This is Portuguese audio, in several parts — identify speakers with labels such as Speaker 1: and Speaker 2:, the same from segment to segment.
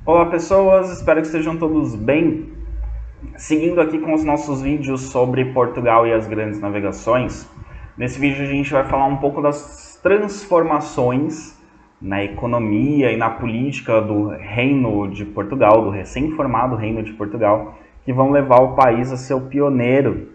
Speaker 1: Olá pessoas, espero que estejam todos bem. Seguindo aqui com os nossos vídeos sobre Portugal e as grandes navegações, nesse vídeo a gente vai falar um pouco das transformações na economia e na política do Reino de Portugal, do recém-formado Reino de Portugal, que vão levar o país a ser o pioneiro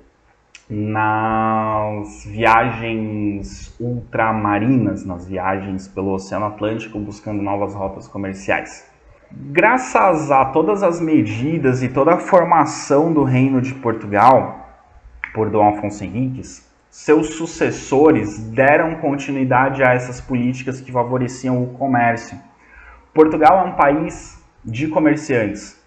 Speaker 1: nas viagens ultramarinas, nas viagens pelo Oceano Atlântico buscando novas rotas comerciais. Graças a todas as medidas e toda a formação do Reino de Portugal por Dom Afonso Henriques, seus sucessores deram continuidade a essas políticas que favoreciam o comércio. Portugal é um país de comerciantes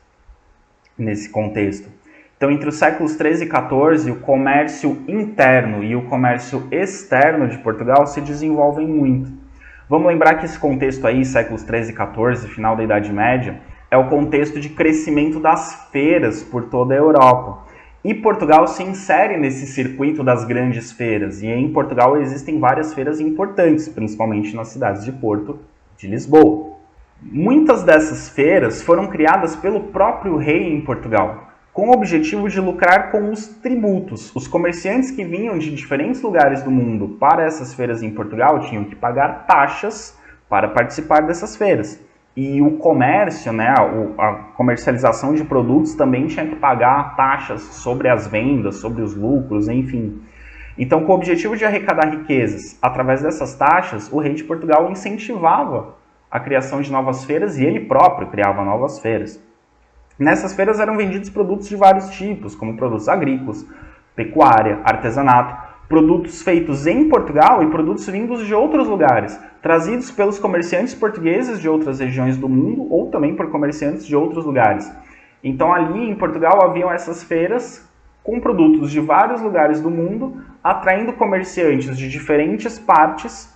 Speaker 1: nesse contexto. Então, entre os séculos 13 e 14, o comércio interno e o comércio externo de Portugal se desenvolvem muito. Vamos lembrar que esse contexto aí, séculos 13 e 14, final da Idade Média, é o contexto de crescimento das feiras por toda a Europa. E Portugal se insere nesse circuito das grandes feiras. E em Portugal existem várias feiras importantes, principalmente nas cidades de Porto e de Lisboa. Muitas dessas feiras foram criadas pelo próprio rei em Portugal, com o objetivo de lucrar com os tributos. Os comerciantes que vinham de diferentes lugares do mundo para essas feiras em Portugal tinham que pagar taxas para participar dessas feiras. E o comércio, a comercialização de produtos também tinha que pagar taxas sobre as vendas, sobre os lucros, enfim. Então, com o objetivo de arrecadar riquezas através dessas taxas, o rei de Portugal incentivava a criação de novas feiras e ele próprio criava novas feiras. Nessas feiras eram vendidos produtos de vários tipos, como produtos agrícolas, pecuária, artesanato, produtos feitos em Portugal e produtos vindos de outros lugares, trazidos pelos comerciantes portugueses de outras regiões do mundo ou também por comerciantes de outros lugares. Então ali em Portugal haviam essas feiras com produtos de vários lugares do mundo, atraindo comerciantes de diferentes partes,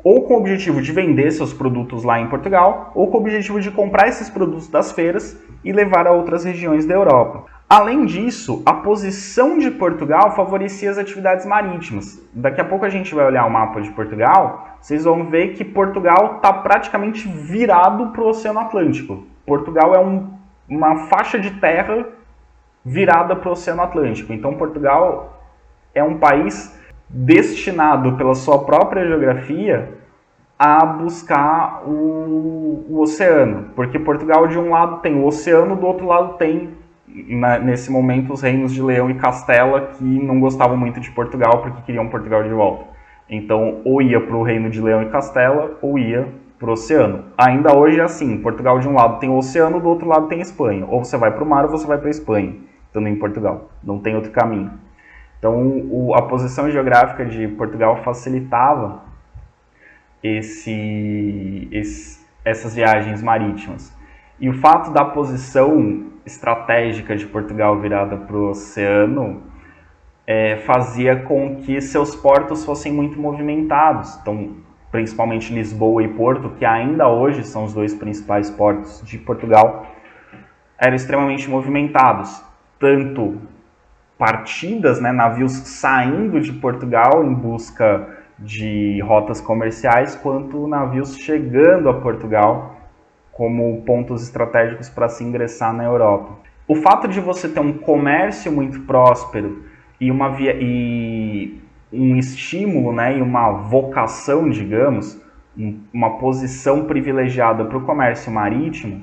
Speaker 1: ou com o objetivo de vender seus produtos lá em Portugal, ou com o objetivo de comprar esses produtos das feiras e levar a outras regiões da Europa. Além disso, a posição de Portugal favorecia as atividades marítimas. Daqui a pouco a gente vai olhar o mapa de Portugal, vocês vão ver que Portugal está praticamente virado para o Oceano Atlântico. Portugal é uma faixa de terra virada para o Oceano Atlântico. Então Portugal é um país destinado pela sua própria geografia a buscar o oceano, porque Portugal de um lado tem o oceano, do outro lado tem, nesse momento, os reinos de Leão e Castela, que não gostavam muito de Portugal porque queriam Portugal de volta. Então, ou ia para o reino de Leão e Castela, ou ia para o oceano. Ainda hoje é assim, Portugal de um lado tem o oceano, do outro lado tem a Espanha. Ou você vai para o mar ou você vai para a Espanha, estando em Portugal. Não tem outro caminho. Então, a posição geográfica de Portugal facilitava essas viagens marítimas. E o fato da posição estratégica de Portugal virada para o oceano fazia com que seus portos fossem muito movimentados. Então, principalmente Lisboa e Porto, que ainda hoje são os dois principais portos de Portugal, eram extremamente movimentados. Tanto partidas, navios saindo de Portugal em busca de rotas comerciais, quanto navios chegando a Portugal como pontos estratégicos para se ingressar na Europa. O fato de você ter um comércio muito próspero e um estímulo, e uma vocação, digamos, uma posição privilegiada para o comércio marítimo,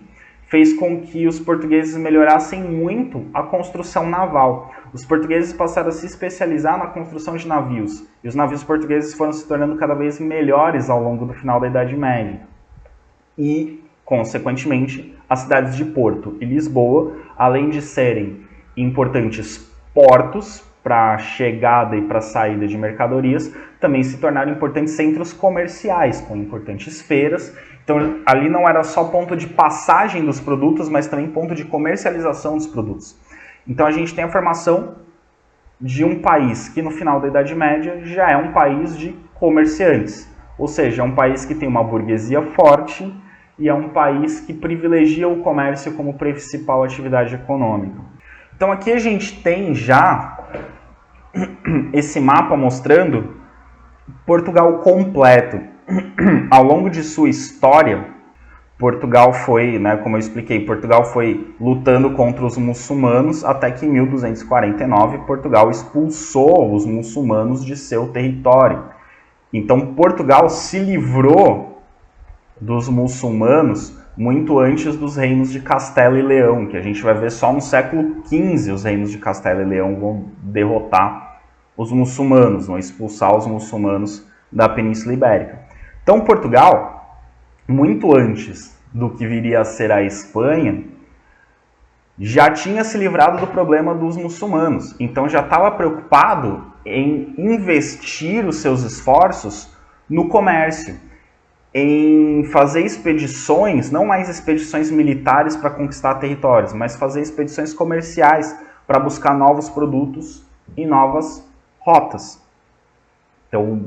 Speaker 1: fez com que os portugueses melhorassem muito a construção naval. Os portugueses passaram a se especializar na construção de navios, e os navios portugueses foram se tornando cada vez melhores ao longo do final da Idade Média. E, consequentemente, as cidades de Porto e Lisboa, além de serem importantes portos para a chegada e para a saída de mercadorias, também se tornaram importantes centros comerciais, com importantes feiras. Então, ali não era só ponto de passagem dos produtos, mas também ponto de comercialização dos produtos. Então, a gente tem a formação de um país que, no final da Idade Média, já é um país de comerciantes. Ou seja, é um país que tem uma burguesia forte e é um país que privilegia o comércio como principal atividade econômica. Então, aqui a gente tem já esse mapa mostrando Portugal completo. Ao longo de sua história, Portugal foi, né, como eu expliquei, Portugal foi lutando contra os muçulmanos até que em 1249 Portugal expulsou os muçulmanos de seu território. Então Portugal se livrou dos muçulmanos muito antes dos reinos de Castela e Leão, que a gente vai ver só no século XV os reinos de Castela e Leão vão derrotar os muçulmanos, vão expulsar os muçulmanos da Península Ibérica. Então Portugal, muito antes do que viria a ser a Espanha, já tinha se livrado do problema dos muçulmanos. Então já estava preocupado em investir os seus esforços no comércio, em fazer expedições, não mais expedições militares para conquistar territórios, mas fazer expedições comerciais para buscar novos produtos e novas rotas. Então,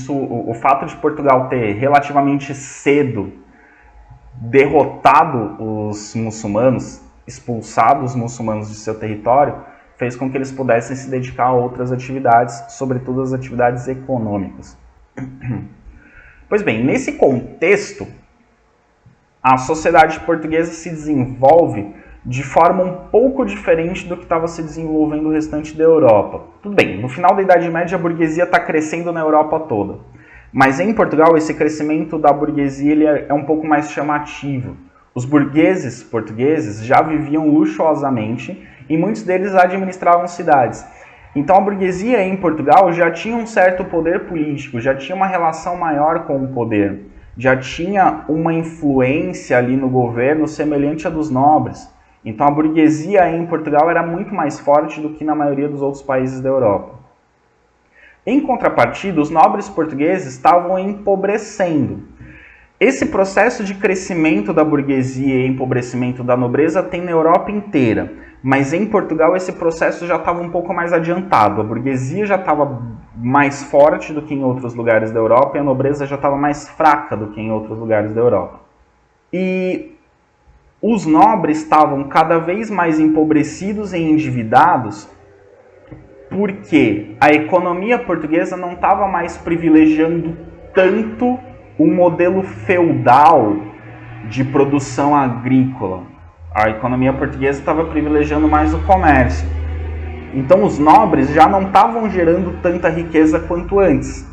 Speaker 1: o fato de Portugal ter relativamente cedo derrotado os muçulmanos, expulsado os muçulmanos de seu território, fez com que eles pudessem se dedicar a outras atividades, sobretudo as atividades econômicas. Pois bem, nesse contexto, a sociedade portuguesa se desenvolve de forma um pouco diferente do que estava se desenvolvendo o restante da Europa. Tudo bem, no final da Idade Média a burguesia está crescendo na Europa toda, mas em Portugal esse crescimento da burguesia ele é um pouco mais chamativo. Os burgueses portugueses já viviam luxuosamente e muitos deles administravam cidades. Então a burguesia em Portugal já tinha um certo poder político, já tinha uma relação maior com o poder, já tinha uma influência ali no governo semelhante à dos nobres. Então a burguesia em Portugal era muito mais forte do que na maioria dos outros países da Europa. Em contrapartida, os nobres portugueses estavam empobrecendo. Esse processo de crescimento da burguesia e empobrecimento da nobreza tem na Europa inteira, mas em Portugal esse processo já estava um pouco mais adiantado. A burguesia já estava mais forte do que em outros lugares da Europa e a nobreza já estava mais fraca do que em outros lugares da Europa. E os nobres estavam cada vez mais empobrecidos e endividados porque a economia portuguesa não estava mais privilegiando tanto o modelo feudal de produção agrícola. A economia portuguesa estava privilegiando mais o comércio. Então os nobres já não estavam gerando tanta riqueza quanto antes.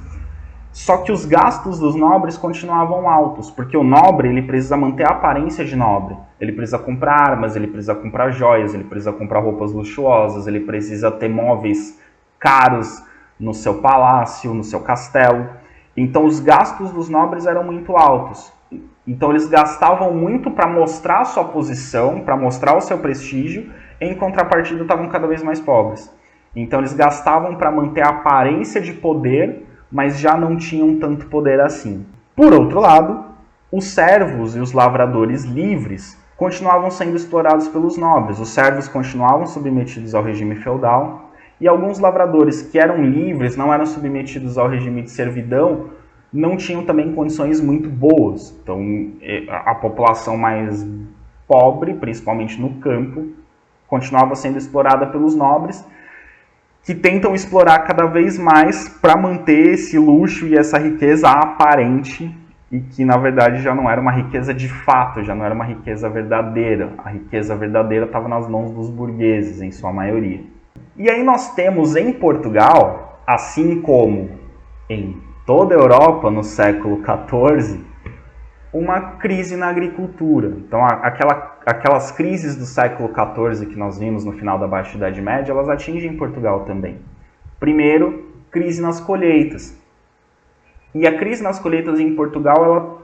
Speaker 1: Só que os gastos dos nobres continuavam altos, porque o nobre ele precisa manter a aparência de nobre. Ele precisa comprar armas, ele precisa comprar joias, ele precisa comprar roupas luxuosas, ele precisa ter móveis caros no seu palácio, no seu castelo. Então os gastos dos nobres eram muito altos. Então eles gastavam muito para mostrar a sua posição, para mostrar o seu prestígio, e em contrapartida estavam cada vez mais pobres. Então eles gastavam para manter a aparência de poder, mas já não tinham tanto poder assim. Por outro lado, os servos e os lavradores livres continuavam sendo explorados pelos nobres. Os servos continuavam submetidos ao regime feudal e alguns lavradores que eram livres, não eram submetidos ao regime de servidão, não tinham também condições muito boas. Então, a população mais pobre, principalmente no campo, continuava sendo explorada pelos nobres, que tentam explorar cada vez mais para manter esse luxo e essa riqueza aparente e que, na verdade, já não era uma riqueza de fato, já não era uma riqueza verdadeira. A riqueza verdadeira estava nas mãos dos burgueses, em sua maioria. E aí nós temos em Portugal, assim como em toda a Europa no século XIV, uma crise na agricultura. Então, aquelas crises do século XIV que nós vimos no final da Baixa Idade Média, elas atingem Portugal também. Primeiro, crise nas colheitas. E a crise nas colheitas em Portugal, ela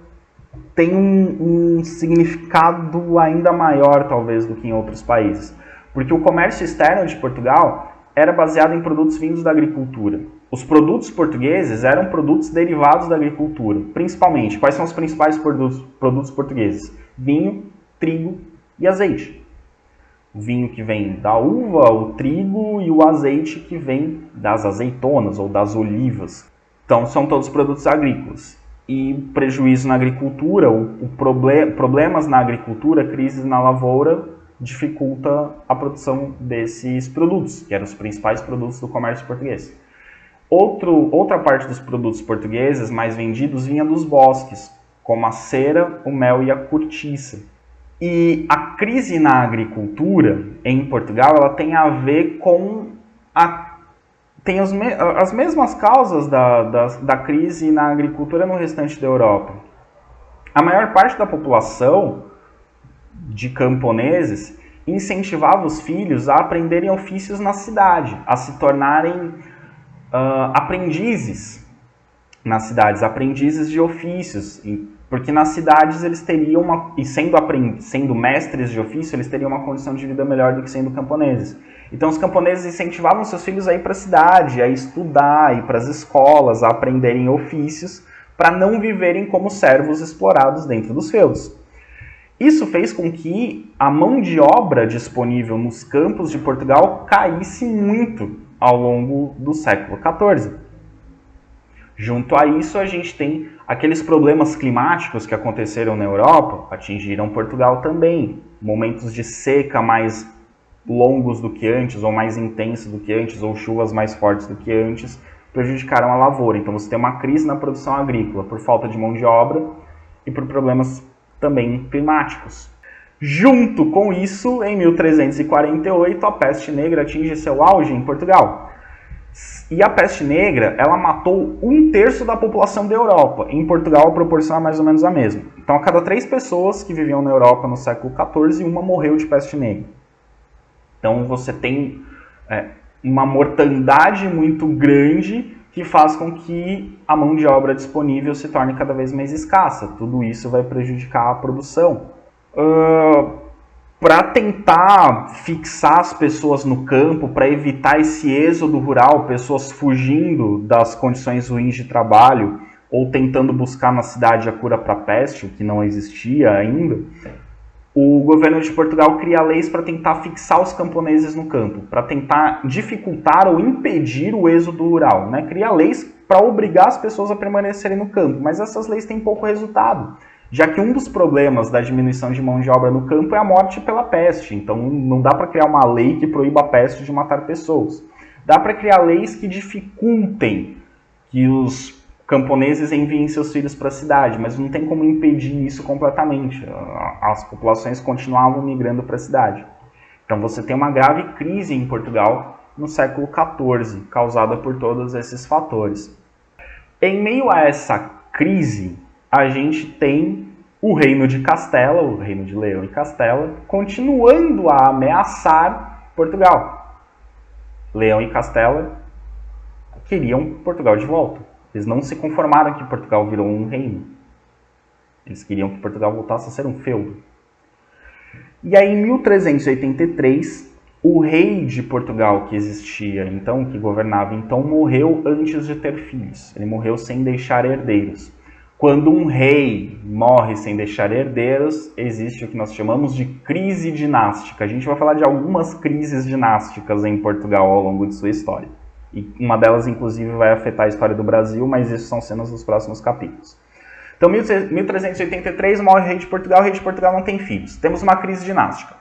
Speaker 1: tem um significado ainda maior, talvez, do que em outros países. Porque o comércio externo de Portugal era baseado em produtos vindos da agricultura. Os produtos portugueses eram produtos derivados da agricultura, principalmente. Quais são os principais produtos portugueses? Vinho, trigo e azeite. O vinho que vem da uva, o trigo e o azeite que vem das azeitonas ou das olivas. Então, são todos produtos agrícolas. E prejuízo na agricultura, problemas na agricultura, crises na lavoura, dificulta a produção desses produtos, que eram os principais produtos do comércio português. Outra parte dos produtos portugueses mais vendidos vinha dos bosques, como a cera, o mel e a cortiça. E a crise na agricultura em Portugal, ela tem a ver com tem as mesmas causas da crise na agricultura no restante da Europa. A maior parte da população de camponeses incentivava os filhos a aprenderem ofícios na cidade, a se tornarem aprendizes nas cidades, aprendizes de ofícios, porque nas cidades eles teriam sendo mestres de ofício, eles teriam uma condição de vida melhor do que sendo camponeses. Então os camponeses incentivavam seus filhos a ir para a cidade, a estudar, a ir para as escolas, a aprenderem ofícios, para não viverem como servos explorados dentro dos feudos. Isso fez com que a mão de obra disponível nos campos de Portugal caísse muito ao longo do século XIV. Junto a isso, a gente tem aqueles problemas climáticos que aconteceram na Europa, atingiram Portugal também. Momentos de seca mais longos do que antes, ou mais intensos do que antes, ou chuvas mais fortes do que antes, prejudicaram a lavoura. Então você tem uma crise na produção agrícola por falta de mão de obra e por problemas também climáticos. Junto com isso, em 1348, a peste negra atinge seu auge em Portugal. E a peste negra, ela matou 1/3 da população da Europa. Em Portugal, a proporção é mais ou menos a mesma. Então, a cada 3 pessoas que viviam na Europa no século XIV, uma morreu de peste negra. Então, você tem uma mortandade muito grande que faz com que a mão de obra disponível se torne cada vez mais escassa. Tudo isso vai prejudicar a produção. Para tentar fixar as pessoas no campo, para evitar esse êxodo rural, pessoas fugindo das condições ruins de trabalho ou tentando buscar na cidade a cura para a peste, o que não existia ainda, o governo de Portugal cria leis para tentar fixar os camponeses no campo, para tentar dificultar ou impedir o êxodo rural, né? Cria leis para obrigar as pessoas a permanecerem no campo, mas essas leis têm pouco resultado, já que um dos problemas da diminuição de mão de obra no campo é a morte pela peste. Então não dá para criar uma lei que proíba a peste de matar pessoas. Dá para criar leis que dificultem que os camponeses enviem seus filhos para a cidade, mas não tem como impedir isso completamente. As populações continuavam migrando para a cidade. Então você tem uma grave crise em Portugal no século XIV, causada por todos esses fatores. Em meio a essa crise, a gente tem o reino de Castela, o reino de Leão e Castela, continuando a ameaçar Portugal. Leão e Castela queriam Portugal de volta. Eles não se conformaram que Portugal virou um reino. Eles queriam que Portugal voltasse a ser um feudo. E aí, em 1383, o rei de Portugal que existia, então, que governava, então, morreu antes de ter filhos. Ele morreu sem deixar herdeiros. Quando um rei morre sem deixar herdeiros, existe o que nós chamamos de crise dinástica. A gente vai falar de algumas crises dinásticas em Portugal ao longo de sua história. E uma delas, inclusive, vai afetar a história do Brasil, mas isso são cenas dos próximos capítulos. Então, 1383, morre o rei de Portugal. O rei de Portugal não tem filhos. Temos uma crise dinástica.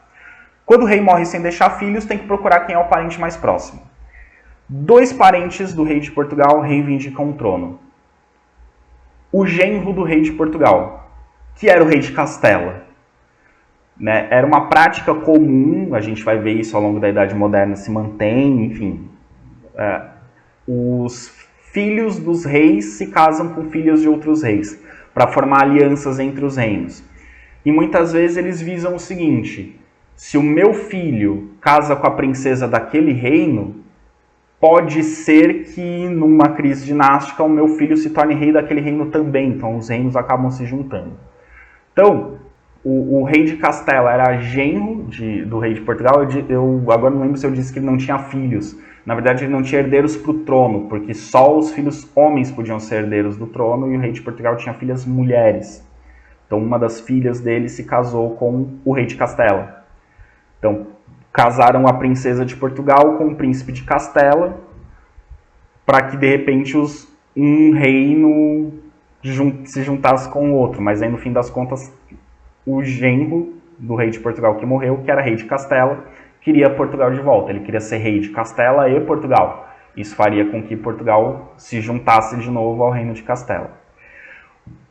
Speaker 1: Quando o rei morre sem deixar filhos, tem que procurar quem é o parente mais próximo. 2 parentes do rei de Portugal reivindicam o trono. O genro do rei de Portugal, que era o rei de Castela. Né? Era uma prática comum, a gente vai ver isso ao longo da Idade Moderna, se mantém, enfim. Os filhos dos reis se casam com filhos de outros reis, para formar alianças entre os reinos. E muitas vezes eles visam o seguinte: se o meu filho casa com a princesa daquele reino, pode ser que numa crise dinástica o meu filho se torne rei daquele reino também. Então os reinos acabam se juntando. Então, o rei de Castela era genro do rei de Portugal. Eu agora não lembro se eu disse que ele não tinha filhos. Na verdade, ele não tinha herdeiros para o trono, porque só os filhos homens podiam ser herdeiros do trono, e o rei de Portugal tinha filhas mulheres. Então, uma das filhas dele se casou com o rei de Castela. Então, casaram a princesa de Portugal com o príncipe de Castela, para que, de repente, um reino se juntasse com o outro. Mas aí, no fim das contas, o genro do rei de Portugal que morreu, que era rei de Castela, queria Portugal de volta. Ele queria ser rei de Castela e Portugal. Isso faria com que Portugal se juntasse de novo ao reino de Castela.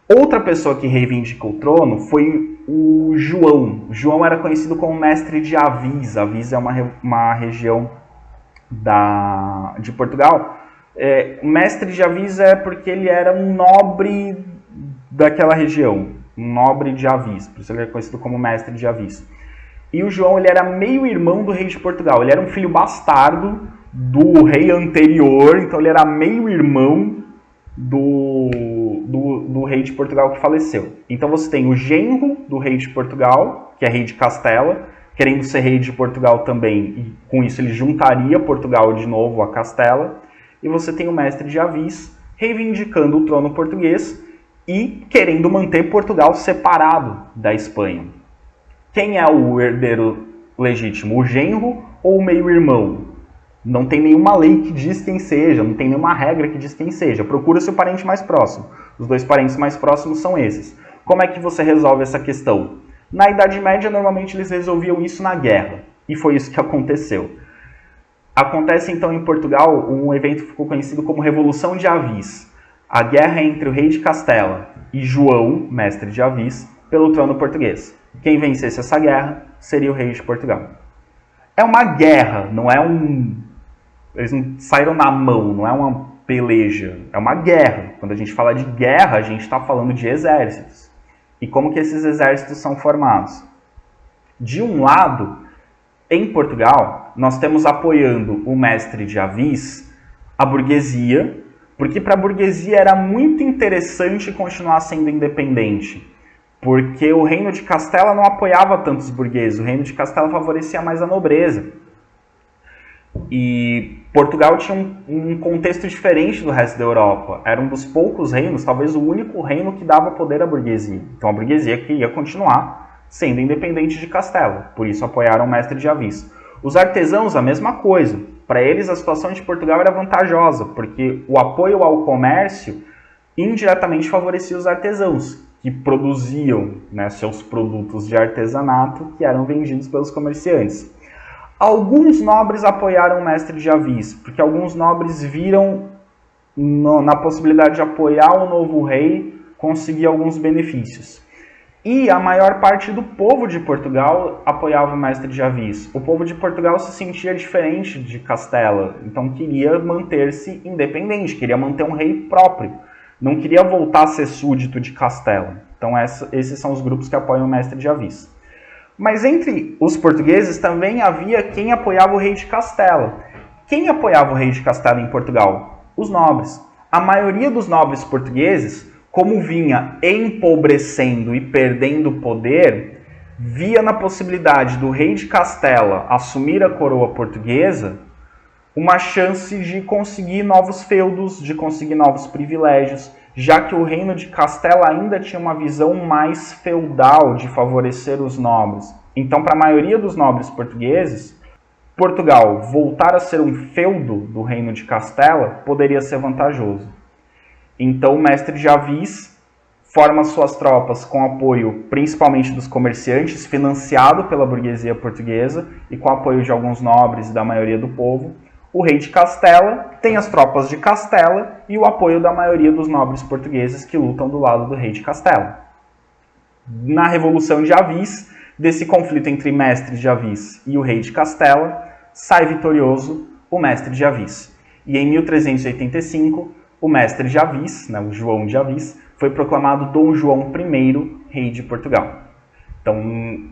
Speaker 1: Outra pessoa que reivindica o trono foi o João. João era conhecido como mestre de Avis. Avis é uma região de Portugal. Mestre de Avis é porque ele era um nobre daquela região, um nobre de Avis, por isso ele é conhecido como mestre de Avis. E o João, ele era meio-irmão do rei de Portugal, ele era um filho bastardo do rei anterior, então ele era meio-irmão do rei de Portugal que faleceu. Então você tem o genro do rei de Portugal, que é rei de Castela, querendo ser rei de Portugal também, e com isso ele juntaria Portugal de novo a Castela, e você tem o mestre de Avis reivindicando o trono português e querendo manter Portugal separado da Espanha. Quem é o herdeiro legítimo? O genro ou o meio-irmão? Não tem nenhuma lei que diz quem seja, não tem nenhuma regra que diz quem seja. Procura-se o parente mais próximo. Os dois parentes mais próximos são esses. Como é que você resolve essa questão? Na Idade Média, normalmente eles resolviam isso na guerra. E foi isso que aconteceu. Acontece então em Portugal um evento que ficou conhecido como Revolução de Avis. A guerra entre o rei de Castela e João, mestre de Avis, pelo trono português. Quem vencesse essa guerra seria o rei de Portugal. É uma guerra, não é eles não saíram na mão, não é uma peleja. É uma guerra. Quando a gente fala de guerra, a gente está falando de exércitos. E como que esses exércitos são formados? De um lado, em Portugal, nós temos apoiando o mestre de Avis a burguesia, porque para a burguesia era muito interessante continuar sendo independente, porque o reino de Castela não apoiava tantos burgueses, o reino de Castela favorecia mais a nobreza. E Portugal tinha um contexto diferente do resto da Europa. Era um dos poucos reinos, talvez o único reino que dava poder à burguesia. Então a burguesia queria continuar sendo independente de Castela, por isso apoiaram o mestre de Avis. Os artesãos, a mesma coisa. Para eles a situação de Portugal era vantajosa, porque o apoio ao comércio indiretamente favorecia os artesãos, que produziam, né, seus produtos de artesanato que eram vendidos pelos comerciantes. Alguns nobres apoiaram o mestre de Avis, porque alguns nobres viram na possibilidade de apoiar o novo rei conseguir alguns benefícios. E a maior parte do povo de Portugal apoiava o mestre de Avis. O povo de Portugal se sentia diferente de Castela, então queria manter-se independente, queria manter um rei próprio. Não queria voltar a ser súdito de Castela. Então esses são os grupos que apoiam o mestre de Avis. Mas entre os portugueses também havia quem apoiava o rei de Castela. Quem apoiava o rei de Castela em Portugal? Os nobres. A maioria dos nobres portugueses, como vinha empobrecendo e perdendo poder, via na possibilidade do rei de Castela assumir a coroa portuguesa uma chance de conseguir novos feudos, de conseguir novos privilégios, já que o reino de Castela ainda tinha uma visão mais feudal de favorecer os nobres. Então, para a maioria dos nobres portugueses, Portugal voltar a ser um feudo do reino de Castela poderia ser vantajoso. Então, o mestre de Avis forma suas tropas com apoio principalmente dos comerciantes, financiado pela burguesia portuguesa e com apoio de alguns nobres e da maioria do povo. O rei de Castela tem as tropas de Castela e o apoio da maioria dos nobres portugueses que lutam do lado do rei de Castela. Na Revolução de Avis, desse conflito entre mestre de Avis e o rei de Castela, sai vitorioso o mestre de Avis. E em 1385, o mestre de Avis, né, o João de Avis, foi proclamado Dom João I, rei de Portugal. Então,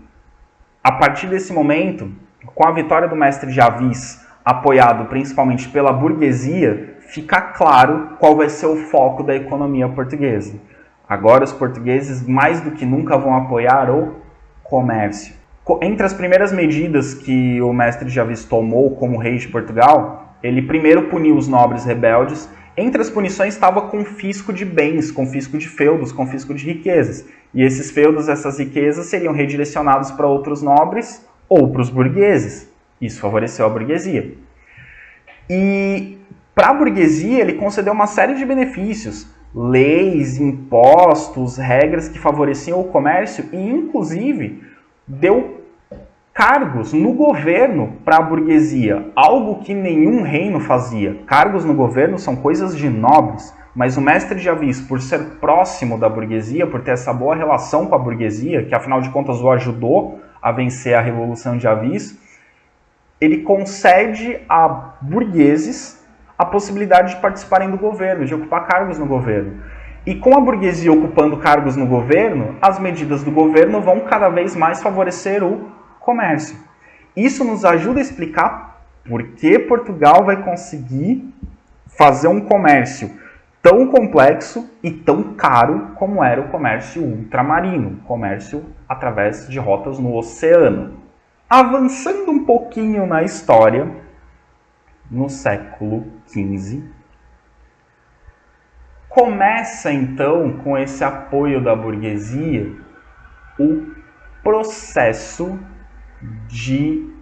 Speaker 1: a partir desse momento, com a vitória do mestre de Avis, apoiado principalmente pela burguesia, fica claro qual vai ser o foco da economia portuguesa. Agora os portugueses mais do que nunca vão apoiar o comércio. Entre as primeiras medidas que o mestre de Avis tomou como rei de Portugal, ele primeiro puniu os nobres rebeldes. Entre as punições estava confisco de bens, confisco de feudos, confisco de riquezas. E esses feudos, essas riquezas seriam redirecionados para outros nobres ou para os burgueses. Isso favoreceu a burguesia. E para a burguesia ele concedeu uma série de benefícios, leis, impostos, regras que favoreciam o comércio e inclusive deu cargos no governo para a burguesia, algo que nenhum reino fazia. Cargos no governo são coisas de nobres. Mas o mestre de Avis, por ser próximo da burguesia, por ter essa boa relação com a burguesia, que afinal de contas o ajudou a vencer a Revolução de Avis, ele concede a burgueses a possibilidade de participarem do governo, de ocupar cargos no governo. E com a burguesia ocupando cargos no governo, as medidas do governo vão cada vez mais favorecer o comércio. Isso nos ajuda a explicar por que Portugal vai conseguir fazer um comércio tão complexo e tão caro como era o comércio ultramarino, comércio através de rotas no oceano. Avançando um pouquinho na história, no século XV, começa então, com esse apoio da burguesia, o processo de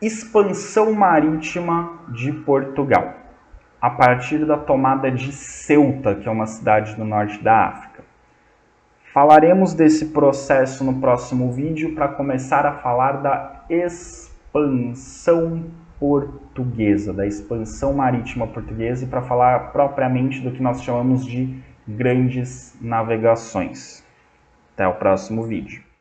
Speaker 1: expansão marítima de Portugal, a partir da tomada de Ceuta, que é uma cidade do norte da África. Falaremos desse processo no próximo vídeo para começar a falar da expansão portuguesa, da expansão marítima portuguesa, e para falar propriamente do que nós chamamos de grandes navegações. Até o próximo vídeo.